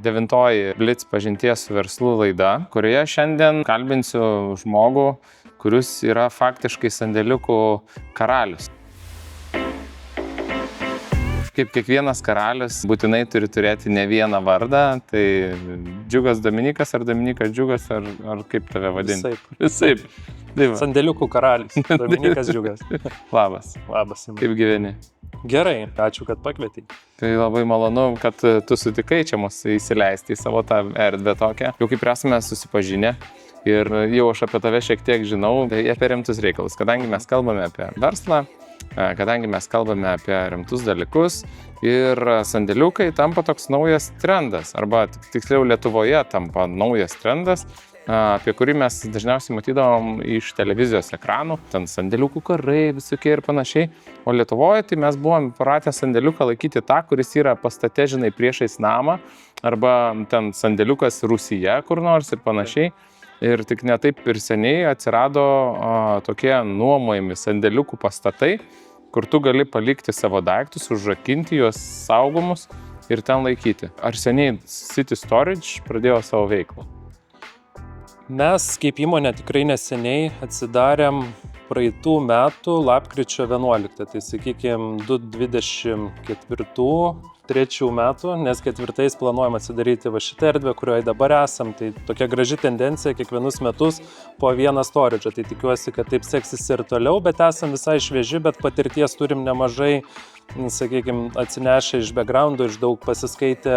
9. Blitz pažinties su verslu laida, kurioje šiandien kalbinsiu žmogų, kuris yra faktiškai sandėliukų karalius. Kaip kiekvienas karalius būtinai turi turėti ne vieną vardą, tai Džiugas Dominykas ar Dominykas Džiugas, ar kaip tave vadinti? Visaip. Sandėliukų karalius, Dominykas Džiugas. Labas. Labas. Kaip gyveni? Gerai, ačiū, kad pakvietei. Tai labai malonu, kad tu sutikai čia mus įsileisti į savo tą erdvę tokią. Jau kaip esame susipažinę ir jau aš apie tave šiek tiek žinau, tai apie rimtus reikalus, kadangi mes kalbame apie verslą, kadangi mes kalbame apie rimtus dalykus ir sandėliukai tampa toks naujas trendas, arba tiksliau Lietuvoje tampa naujas trendas, apie kurį mes dažniausiai matydavom iš televizijos ekranų, ten sandėliukų karai visokie ir panašiai, o Lietuvoje tai mes buvom pratę sandėliuką laikyti tą, kuris yra pastate, žinai, priešais namą, arba ten sandėliukas Rūsyje kur nors ir panašiai. Ir tik ne taip ir seniai atsirado tokie nuomojami sandėliukų pastatai, kur tu gali palikti savo daiktus, užrakinti juos saugomus ir ten laikyti. Ar seniai City Storage pradėjo savo veiklą? Mes kaip įmonė tikrai neseniai atsidarėm praeitų metų lapkričio 11, tai sakykime 2024-2023 metų, nes 4 planuojam atsidaryti va šitą erdvę, kurioje dabar esam. Tai tokia graži tendencija kiekvienus metus po vieną storidžą. Tai tikiuosi, kad taip seksis ir toliau, bet esam visai švieži, bet patirties turim nemažai, sakykime, atsinešę iš backgroundų, iš daug pasiskaitę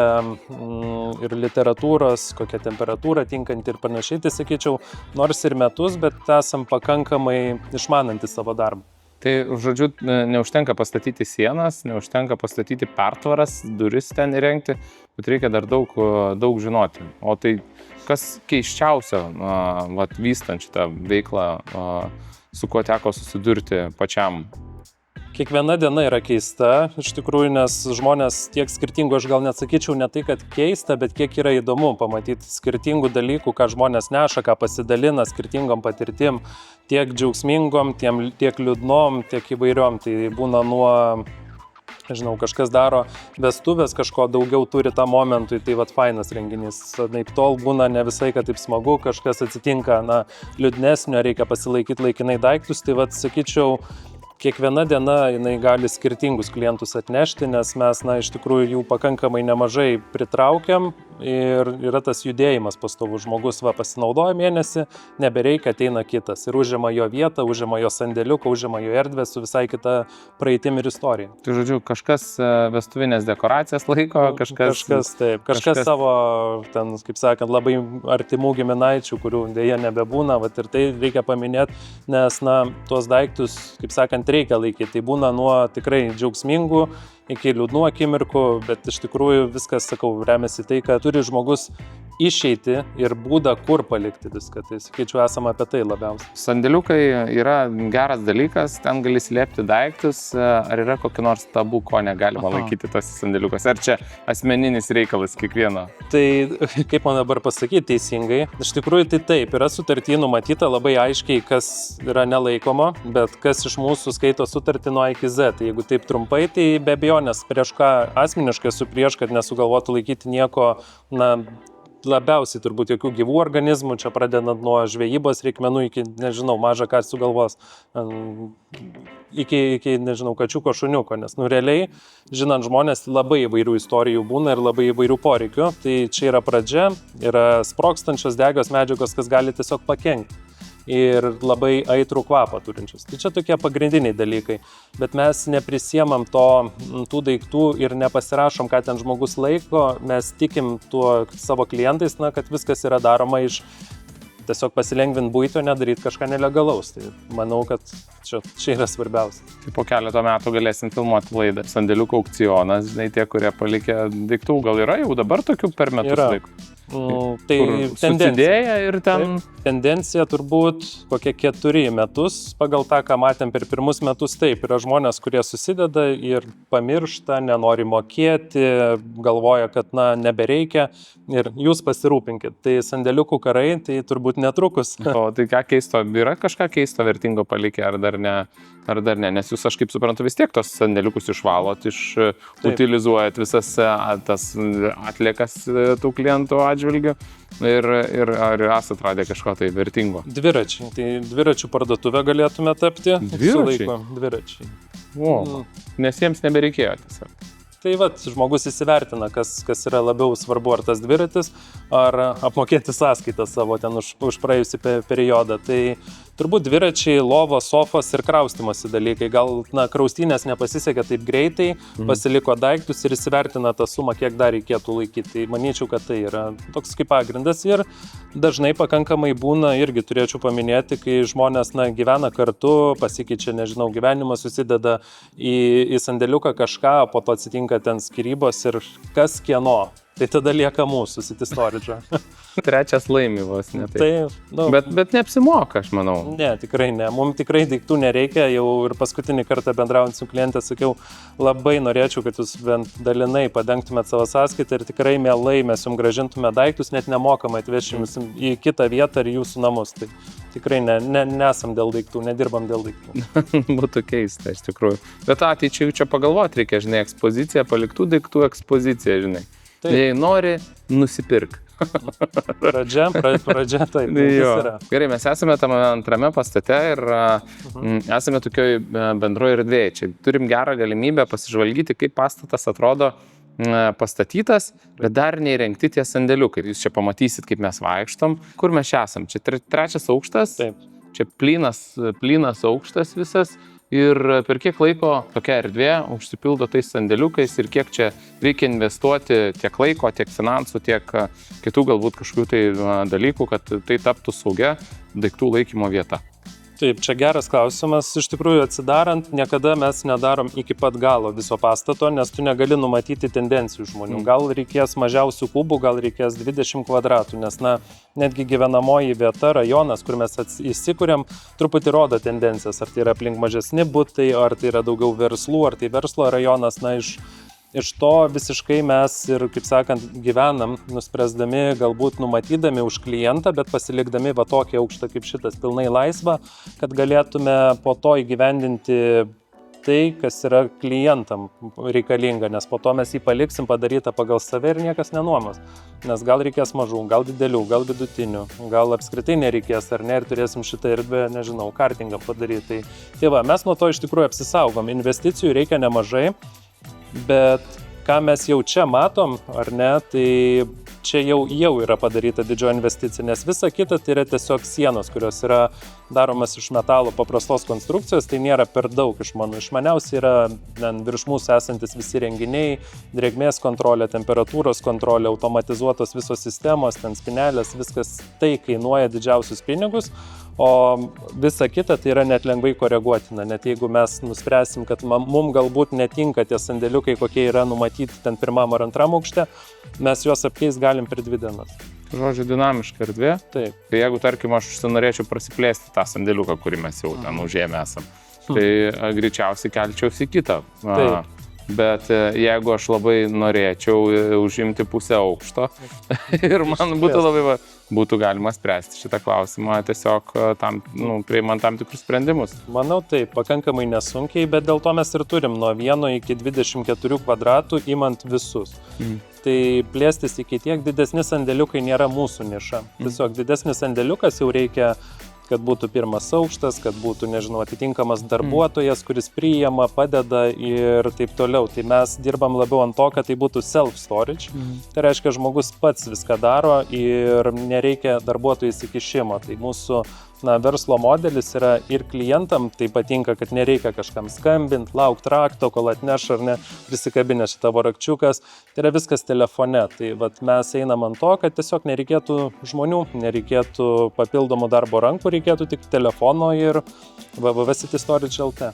ir literatūros, kokia temperatūra tinkanti ir panašiai. Tai sakyčiau, nors ir metus, bet esam pakankamai išmanantys savo darbą. Tai, žodžiu, neužtenka pastatyti sienas, neužtenka pastatyti pertvaras, duris ten įrengti, bet reikia dar daug žinoti. O tai kas keisčiausia, vystant šitą veiklą, su kuo teko susidurti pačiam? Kiekviena diena yra keista, iš tikrųjų, nes žmonės tiek skirtingų, aš gal nesakyčiau ne tai, kad keista, bet kiek yra įdomu pamatyti skirtingų dalykų, ką žmonės neša, ką pasidalina skirtingom patirtim, tiek džiaugsmingom, tiek liūdnom, tiek įvairiom. Tai būna nuo, žinau, kažkas daro vestuvės, kažko daugiau turi tą momentui, tai fainas renginys. Naip tol būna ne visai, kad taip smagu, kažkas atsitinka, liūdnesnio, reikia pasilaikyti laikinai daiktus, tai sakyčiau, kiekviena diena jinai gali skirtingus klientus atnešti, nes mes, iš tikrųjų jų pakankamai nemažai pritraukiam ir yra tas judėjimas pastovus. Žmogus pasinaudoja mėnesį, nebereikia, ateina kitas ir užima jo vietą, užima jo sandėliuką, užima jo erdvę su visai kita praeitim ir istorija. Tai žodžiu, kažkas vestuvinės dekoracijas laiko, kažkas savo, ten, kaip sakant, labai artimų giminaičių, kurių dėja nebebūna, ir tai reikia paminėti, nes, tuos daiktus, kaip sakant, reikia laikyti. Tai būna nuo tikrai džiaugsmingų iki liūdnų akimirkų, bet iš tikrųjų viskas, remiasi tai, kad turi žmogus išeiti ir būdą, kur palikti viską. Tai sakyčiau, esame apie tai labiausiai. Sandėliukai yra geras dalykas, ten gali slėpti daiktus. Ar yra kokį nors tabu, ko negalima laikyti tose sandėliukose? Ar čia asmeninis reikalas kiekvieno? Tai kaip man dabar pasakyti teisingai? Iš tikrųjų, tai taip, yra sutarty numatyta labai aiškiai, kas yra nelaikoma, bet kas iš mūsų skaito sutartį nuo A iki Z. Tai jeigu taip trumpai, tai be abejonės prieš ką asmeniškai esu prieš, kad nesugalvotų laikyti nieko, labiausiai turbūt jokių gyvų organizmų, čia pradedant nuo žvejybos reikmenų iki, nežinau, mažą ką sugalvos, iki, nežinau, kačiuko, šuniuko, nes, realiai, žinant žmonės, labai įvairių istorijų būna ir labai įvairių poreikių, tai čia yra pradžia, yra sprogstančios degios medžiagos, kas gali tiesiog pakenkti ir labai aitrų kvapą turinčius. Tai čia tokie pagrindiniai dalykai, bet mes neprisiemam tų daiktų ir nepasirašom, ką ten žmogus laiko, mes tikim tuo savo klientais, kad viskas yra daroma iš tiesiog pasilengvinti buitį, o nedaryti kažką nelegalaus. Tai manau, kad čia yra svarbiausia. Tai po keleto metų galėsim filmuoti laidą. Sandėliukų aukcionas, žinai, tie, kurie palikė daiktų, gal yra jau dabar tokių per metus laikų? Tai tendencija ir ten... Tendencija turbūt kokie 4 metus, pagal tą, ką matėm per pirmus metus, taip, yra žmonės, kurie susideda ir pamiršta, nenori mokėti, galvoja, kad nebereikia ir jūs pasirūpinkit. Tai sandėliukų karai, tai turbūt netrukus. O tai ką keisto, yra kažką keisto vertingo palikę ar dar ne? ar dar ne? Nes jūs, aš kaip suprantu, vis tiek tos sandėliukus išvalot, utilizuojat visas tas atliekas tų klientų atžvilgių ir ar esat atradę kažko tai vertingo? Dviračiai. Tai dviračių parduotuvė galėtume tapti. Dviračiai? Su laiko. Dviračiai. O, nes jiems nebereikėjo tiesiog. Tai žmogus įsivertina, kas yra labiau svarbu, ar tas dviratis, ar apmokėti sąskaitą savo ten už praėjusį periodą. Tai turbūt dviračiai, lovos, sofos ir kraustimosi dalykai. Gal kraustynės nepasisekė taip greitai, pasiliko daiktus ir įsivertina tą sumą, kiek dar reikėtų laikyti. Tai manyčiau, kad tai yra toks kaip pagrindas ir dažnai pakankamai būna, irgi turėčiau paminėti, kai žmonės gyvena kartu, pasikeičia, nežinau, gyvenimas susideda į sandėliuką kažką, po to atsitinka ten skyrybos ir kas kieno. Tai tada lieka mūsų City Storage. Trečias laimi vos, ne taip. Tai, bet neapsimoka, aš manau. Ne, tikrai ne. Mums tikrai daiktų nereikia. Jau ir paskutinį kartą bendraujant su klientė sakiau, labai norėčiau, kad jūs bent dalinai padengtumėt savo sąskaitą ir tikrai mielai mes jums gražintume daiktus, net nemokamai atvešim į kitą vietą ir jūsų namus. Tai tikrai nesam dėl daiktų, nedirbam dėl daiktų. Būtų keista, iš tikrųjų. Bet ateičiai čia pagalvoti reikia, žinai, ekspozicija, paliktų daiktų ekspozicija, žinai. Jei nori, nusipirk. Pradžia, taip. Gerai, mes esame tame antrame pastate ir esame tokioj bendroje erdvėje. Čia turim gerą galimybę pasižvalgyti, kaip pastatas atrodo pastatytas, bet dar neįrengti tie sandėliukai. Jūs čia pamatysit, kaip mes vaikštom. Kur mes čia esam? Čia trečias aukštas, taip. Čia plynas aukštas visas. Ir per kiek laiko tokia erdvė užsipildo tais sandėliukais ir kiek čia reikia investuoti tiek laiko, tiek finansų, tiek kitų galbūt kažkokių tai dalykų, kad tai taptų saugia daiktų laikymo vieta. Taip, čia geras klausimas. Iš tikrųjų, atsidarant, niekada mes nedarom iki pat galo viso pastato, nes tu negali numatyti tendencijų žmonių. Gal reikės mažiausių kubų, gal reikės 20 kvadratų, nes netgi gyvenamoji vieta, rajonas, kur mes įsikūrėm, truputį rodo tendencijas. Ar tai yra aplink mažesni butai, ar tai yra daugiau verslų, ar tai verslo rajonas. Iš to visiškai mes ir, kaip sakant, gyvenam, nuspręsdami, galbūt numatydami už klientą, bet pasilikdami tokį aukštą kaip šitas pilnai laisvą, kad galėtume po to įgyvendinti tai, kas yra klientam reikalinga, nes po to mes jį paliksim padarytą pagal save ir niekas nenuomos. Nes gal reikės mažų, gal didelių, gal vidutinių, gal apskritai nereikės ar ne ir turėsim šitą erdvę, nežinau, kartingą padaryti. Tai mes nuo to iš tikrųjų apsisaugom. Investicijų reikia nemažai. Bet ką mes jau čia matom, ar ne, tai čia jau yra padaryta didžioji investicija, nes visa kita tai yra tiesiog sienos, kurios yra daromas iš metalo paprastos konstrukcijos, tai nėra per daug išmanu. Išmaniausiai yra virš mūsų esantis visi renginiai, drėgmės kontrolė, temperatūros kontrolė, automatizuotos visos sistemos, ten spinelės, viskas tai kainuoja didžiausius pinigus. O visa kita tai yra net lengvai koreguotina, net jeigu mes nuspręsim, kad mums galbūt netinka tie sandėliukai, kokie yra numatyti ten pirmam ar antram aukšte, mes juos apkeis galim per 2 dienas. Žodžiu, dinamiška erdvė. Taip. Tai jeigu, tarkim, aš norėčiau prasiplėsti tą sandėliuką, kurį mes jau ten užėmę esam, tai greičiausiai kelčiausi į kitą. Taip. Bet jeigu aš labai norėčiau užimti pusę aukšto ir man būtų galima spręsti šitą klausimą tiesiog priimant tam tikrus sprendimus. Manau, taip, pakankamai nesunkiai, bet dėl to mes ir turim nuo 1 iki 24 kvadratų imant visus. Tai plėstis iki tiek didesni sandėliukai nėra mūsų niša. Tiesiog didesnis sandėliukas jau reikia, kad būtų pirmas aukštas, kad būtų, nežinau, atitinkamas darbuotojas, kuris priima, padeda ir taip toliau. Tai mes dirbam labiau ant to, kad tai būtų self-storage. Tai reiškia, žmogus pats viską daro ir nereikia darbuotojų įsikišimo. Tai mūsų verslo modelis yra ir klientam tai patinka, kad nereikia kažkam skambinti, laukti rakto, kol atneš ar ne, prisikabinė šitą rakčiukas. Tai yra viskas telefone. Tai mes einam ant to, kad tiesiog nereikėtų žmonių, nereikėtų papildomų darbo rankų, reikėtų tik telefono ir www.citystorage.lt.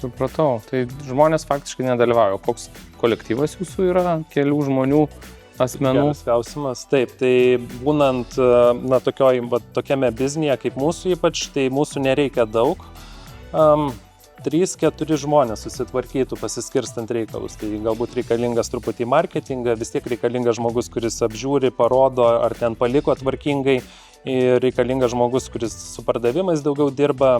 Supratau. Tai žmonės faktiškai nedalyvauja. Koks kolektyvas jūsų yra? Kelių žmonių? Asmenų. Geras klausimas. Taip, tai būnant tokiame biznėje kaip mūsų ypač, tai mūsų nereikia daug. 3-4 žmonės susitvarkytų pasiskirstant reikalus. Tai galbūt reikalingas truputį marketingą, vis tiek reikalingas žmogus, kuris apžiūri, parodo, ar ten paliko tvarkingai. ir reikalingas žmogus, kuris su pardavimais daugiau dirba.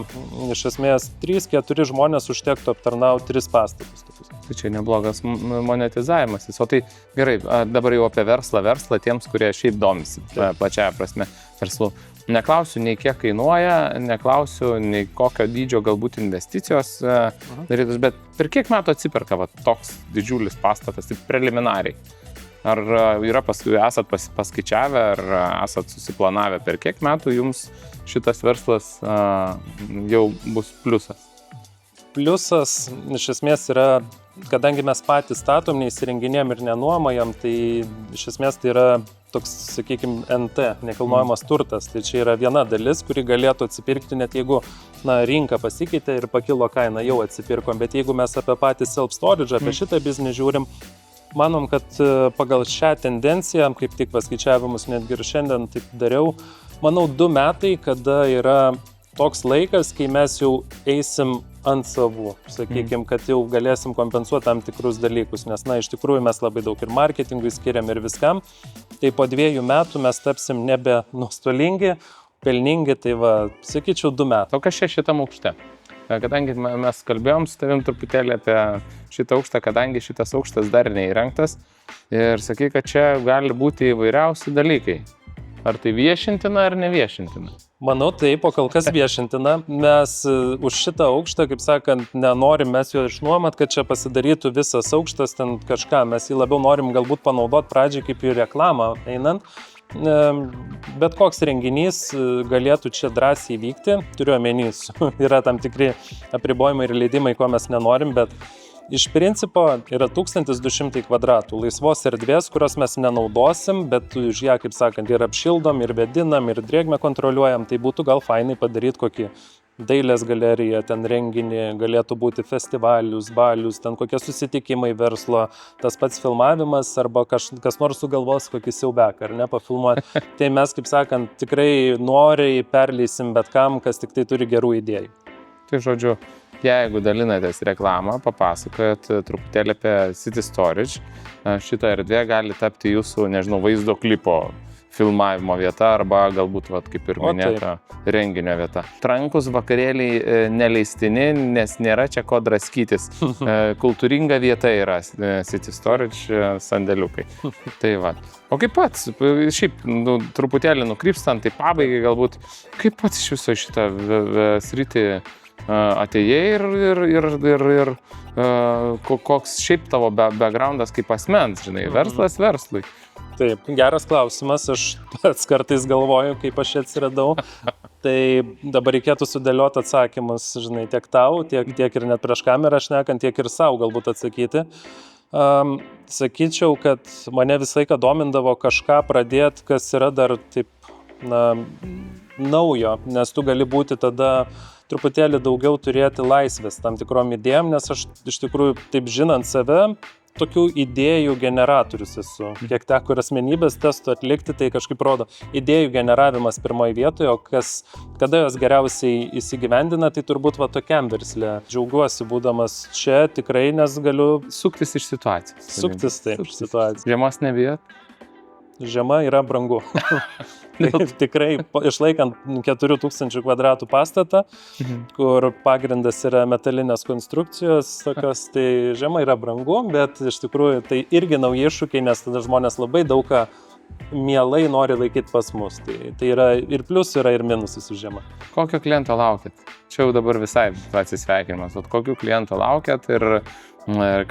Iš esmės 3-4 žmonės užtektų aptarnauti 3 pastatus. Tai čia neblogas monetizavimas. O tai gerai, dabar jau apie verslą tiems, kurie šiaip domisi plačiaja prasme verslu. Neklausiu nei kiek kainuoja, neklausiu nei kokio dydžio galbūt investicijos darytos, bet per kiek metų atsiperka toks didžiulis pastatas, tai preliminariai? Ar esat paskaičiavę, ar esat susiplanavę, per kiek metų jums šitas verslas jau bus pliusas? Pliusas iš esmės yra, kadangi mes patys statom, neįsirenginėjom ir nenuomojam, tai iš esmės tai yra toks, sakykime, NT, nekilnojamas turtas. Tai čia yra viena dalis, kuri galėtų atsipirkti, net jeigu rinka pasikeitė ir pakilo kaina, jau atsipirkom. Bet jeigu mes apie patį self-storage, apie šitą biznį žiūrim, manom, kad pagal šią tendenciją, kaip tik paskaičiavimus netgi ir šiandien taip dariau, manau 2 metai, kada yra toks laikas, kai mes jau eisim ant savų, sakykime, kad jau galėsim kompensuoti tam tikrus dalykus, nes, iš tikrųjų mes labai daug ir marketingui skiriam ir viskam, tai po 2 metų mes tapsim nebe nuostolingi, pelningi, tai sakyčiau 2 metų. O kas čia šitam aukšte? Kadangi mes kalbėjom su tavim truputėlį apie šitą aukštą, kadangi šitas aukštas dar neįrengtas ir sakai, kad čia gali būti įvairiausi dalykai. Ar tai viešintina ar neviešintina? Manau, taip, o kol kas viešintina. Mes už šitą aukštą, kaip sakant, nenorim mes jo išnuomat, kad čia pasidarytų visas aukštas ten kažką. Mes jį labiau norim galbūt panaudoti pradžiai kaip į reklamą einant. Bet koks renginys galėtų čia drąsiai vykti, turiu omenys, yra tam tikri apribojimai ir leidimai, ko mes nenorim, bet iš principo yra 1200 kvadratų laisvos erdvės, kurios mes nenaudosim, bet už ją, kaip sakant, ir apšildom, ir vėdinam, ir drėgmę kontroliuojam, tai būtų gal fainai padaryti kokį dailės galeriją, ten renginį, galėtų būti festivalius, balius, ten kokie susitikimai verslo, tas pats filmavimas arba kas nors sugalvos kokį siaubeką, ar ne, pafilmuoti. Tai mes, kaip sakant, tikrai noriai perleisim bet kam, kas tik tai turi gerų idėjų. Tai žodžiu, jeigu dalinatės reklamą, papasakojat truputėlį apie City Storage, šitą erdvę gali tapti jūsų, nežinau, vaizdo klipo filmavimo vieta arba galbūt, kaip ir minėta, renginio vieta. Trankus vakarėliai neleistini, nes nėra čia ko draskytis. Kultūringa vieta yra City Storage sandėliukai. Tai O kaip pats, šiaip truputėlį nukrypstant, tai pabaigai galbūt, kaip pats iš viso šitą sritį atėjai ir koks šiaip tavo backgroundas kaip asmens, žinai, verslas verslui. Taip, geras klausimas, aš pats kartais galvoju, kaip aš čia atsiradau. Tai dabar reikėtų sudėlioti atsakymus, žinai, tiek tau, tiek ir net prieš kamerą šnekant, tiek ir savo galbūt atsakyti. Sakyčiau, kad mane visą laiką domindavo kažką pradėti, kas yra dar taip, naujo, nes tu gali būti tada truputėlį daugiau turėti laisvės tam tikrom idėjom, nes aš iš tikrųjų, taip žinant save, tokių idėjų generatorius esu. Kiek teko ir asmenybės testų atlikti, tai kažkaip rodo idėjų generavimas pirmoje vietoje, o kada jos geriausiai įsigyvendina, tai turbūt tokiam versle. Džiaugiuosi būdamas čia tikrai, nes galiu suktis iš situacijos. Suktis taip iš situacijos. Žiemos nebijot? Žiema yra brangu. Tikrai išlaikant 4000 kvadratų pastatą, kur pagrindas yra metalinės konstrukcijos, tokios, tai žiema yra brangu, bet iš tikrųjų tai irgi nauji iššūkiai, nes tada žmonės labai daug ką mielai nori laikyti pas mus. Tai yra ir pliusų, yra ir minusų su žiema. Kokio kliento laukiat? Čia jau dabar visai atsisveikinimas. Kokių klientų laukiat ir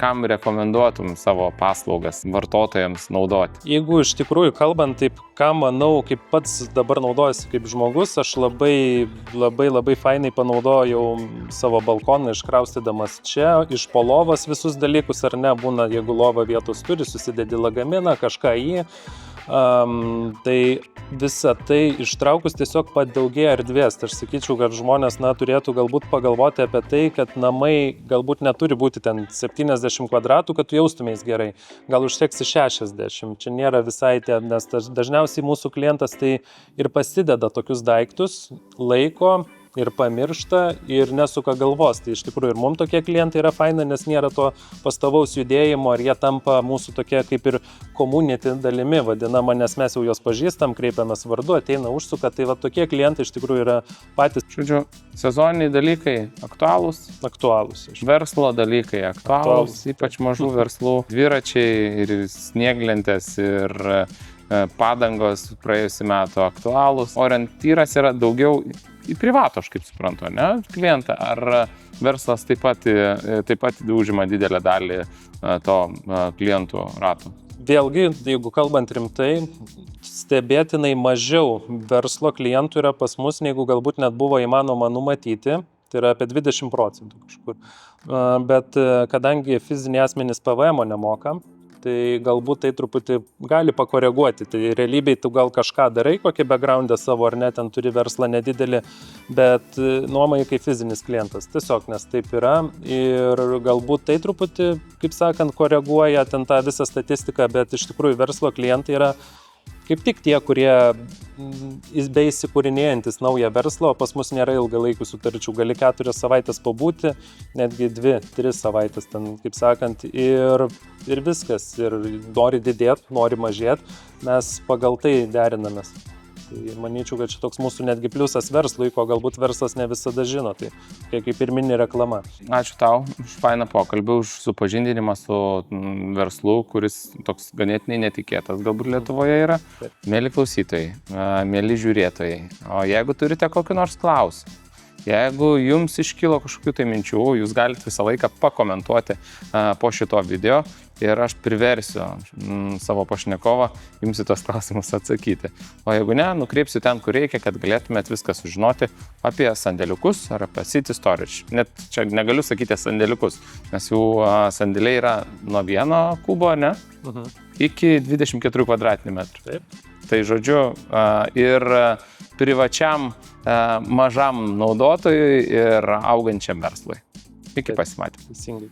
kam rekomenduotum savo paslaugas vartotojams naudoti? Jeigu iš tikrųjų kalbant taip, ką manau, kaip pats dabar naudojasi kaip žmogus, aš labai fainai panaudojau savo balkoną iškraustydamas čia, iš po lovos visus dalykus, ar ne, būna, jeigu lova vietos turi, susidedi lagaminą, kažką jį. Tai visą tai ištraukus tiesiog padaugėja erdvės. Tai aš sakyčiau, kad žmonės turėtų galbūt pagalvoti apie tai, kad namai galbūt neturi būti ten 70 kvadratų, kad tu jaustumės gerai. Gal užteks 60. Čia nėra visai tie, nes dažniausiai mūsų klientas tai ir pasideda tokius daiktus, laiko, ir pamiršta ir nesuka galvos. Tai iš tikrųjų ir mums tokie klientai yra faina, nes nėra to pastovaus judėjimo ir jie tampa mūsų tokie kaip ir community dalimi vadinama, nes mes jau juos pažįstam, kreipiamės vardu, ateina užsuka. Tai va tokie klientai iš tikrųjų yra patys. Žodžiu, sezoniniai dalykai aktualūs. Verslo dalykai aktualūs, ypač mažų verslų. Dviračiai ir snieglentės ir padangos praėjusiu metu aktualūs. Orientyras yra daugiau į privatų, aš kaip suprantu, ne, klientą. Ar verslas taip pat užima didelę dalį to klientų rato? Vėlgi, jeigu kalbant rimtai, stebėtinai mažiau verslo klientų yra pas mus, negu galbūt net buvo įmanoma numatyti. Tai yra apie 20% kažkur. Bet kadangi fiziniai asmenys PVM nemoka, tai galbūt tai truputį gali pakoreguoti. Tai realybėj tu gal kažką darai, kokį backgroundą savo ar ne, ten turi verslą nedidelį, bet nuomai kaip fizinis klientas. Tiesiog, nes taip yra ir galbūt tai truputį, kaip sakant, koreguoja ten tą visą statistiką, bet iš tikrųjų verslo klientai yra kaip tik tie, kurie įsikūrinėjantis naują verslą, o pas mus nėra ilgalaikių sutarčių. Gali 4 savaitės pabūti, netgi 2-3 savaitės ten, kaip sakant, ir viskas. Ir nori didėti, nori mažėti, mes pagal tai derinamės. Tai manyčiau, kad šitoks mūsų netgi pliusas verslui, ko galbūt verslas ne visada žino. Tai kaip ir mini reklama. Ačiū tau už fainą pokalbį, už supažindinimą su verslu, kuris toks ganėtinai netikėtas galbūt Lietuvoje yra. Mėly klausytojai, mėly žiūrėtojai, o jeigu turite kokį nors klausimą, jeigu jums iškilo kažkokių tai minčių, jūs galite visą laiką pakomentuoti po šito video ir aš priversiu savo pašnekovą jums į tos klausimus atsakyti. O jeigu ne, nukreipsiu ten, kur reikia, kad galėtumėt viską sužinoti apie sandėliukus ar apie City Storage. Net čia negaliu sakyti sandėliukus, nes jų sandėliai yra nuo 1 kubo, ne? Iki 24 kvadratinių metrų. Taip. Tai žodžiu, ir privačiam mažam naudotojui ir augančiam verslui. Iki pasimatymų. Teisingai.